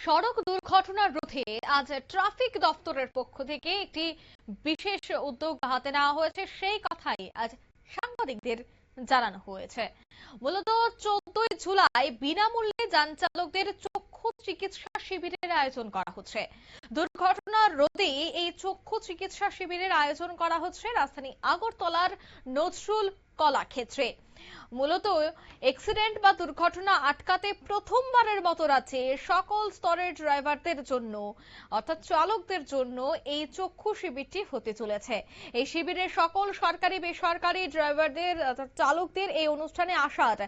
সড়ক দুর্ঘটনা রোধে আজ ট্রাফিক দপ্তরের পক্ষ থেকে একটি বিশেষ উদ্যোগ হাতে নেওয়া হয়েছে, সেই কথাই আজ সাংবাদিকদের জানানো হয়েছে। মূলত 14ই জুলাই বিনামূল্যে যান চালকদের চক্ষু চিকিৎসা শিবিরের আয়োজন করা হচ্ছে। দুর্ঘটনা রোধে এই চক্ষু চিকিৎসা শিবিরের আয়োজন করা হচ্ছে রাজধানী আগরতলার নজরুল কলাক্ষেত্রে। মূলত অ্যাক্সিডেন্ট বা দুর্ঘটনা আটকাতে প্রথমবারের মতো রাজ্যে সকল স্তরের ড্রাইভারদের জন্য অর্থাৎ চালকদের জন্য এই চক্ষু শিবিরটি হতে চলেছে। এই শিবিরে সকল সরকারি বেসরকারি ড্রাইভারদের অর্থাৎ চালকদের এই অনুষ্ঠানে আসার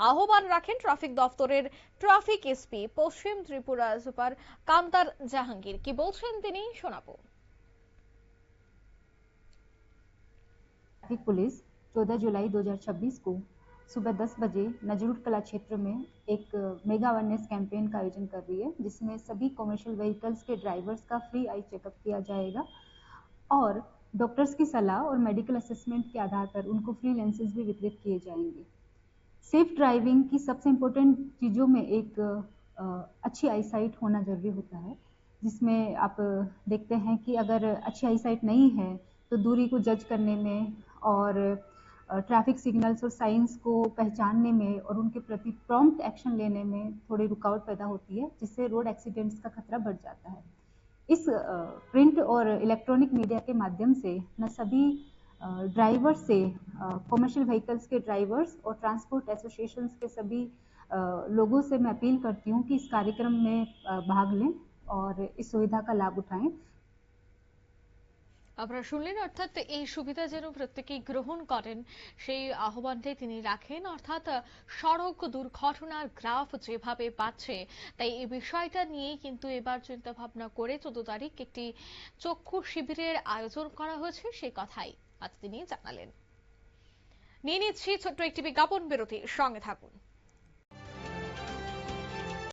আহ্বান রাখেন ট্রাফিক দপ্তরের ট্রাফিক এসপি পশ্চিম ত্রিপুরা সুপার কান্তার জাহাঙ্গীর। কি বলছেন তিনি শোনাবো। ट्रैफिक पुलिस 14 जुलाई 2026 को सुबह 10 बजे नजरुल कला क्षेत्र में एक मेगा अवेयरनेस कैंपेन का आयोजन कर रही है, जिसमें सभी कमर्शियल व्हीकल्स के ड्राइवर्स का फ्री आई चेकअप किया जाएगा और डॉक्टर्स की सलाह और मेडिकल असेसमेंट के आधार पर उनको फ्री लेंसेज भी वितरित किए जाएंगे। सेफ ड्राइविंग की सबसे इम्पोर्टेंट चीज़ों में एक अच्छी आईसाइट होना जरूरी होता है, जिसमें आप देखते हैं कि अगर अच्छी आईसाइट नहीं है तो दूरी को जज करने में और ट्रैफिक सिग्नल्स और साइंस को पहचानने में और उनके प्रति प्रॉम्प्ट एक्शन लेने में थोड़ी रुकावट पैदा होती है, जिससे रोड एक्सीडेंट्स का खतरा बढ़ जाता है। इस प्रिंट और इलेक्ट्रॉनिक मीडिया के माध्यम से मैं सभी ड्राइवर्स से, कमर्शियल व्हीकल्स के ड्राइवर्स और ट्रांसपोर्ट एसोसिएशंस के सभी लोगों से मैं अपील करती हूँ कि इस कार्यक्रम में भाग लें और इस सुविधा का लाभ उठाएं। আপনারা শুনলেন, অর্থাৎ এই সুবিধা যেন প্রত্যেকেই গ্রহণ করেন সেই আহ্বানটাই তিনি রাখেন। অর্থাৎ সড়ক দুর্ঘটনার গ্রাফ যেভাবে বাড়ছে, তাই এই বিষয়টা নিয়েই কিন্তু এবার চিন্তা ভাবনা করে 14 তারিখ একটি চক্ষু শিবিরের আয়োজন করা হয়েছে, সেই কথাই আজ তিনি জানালেন। নিয়ে নিচ্ছি ছোট্ট একটি বিজ্ঞাপন বিরতি, সঙ্গে থাকুন।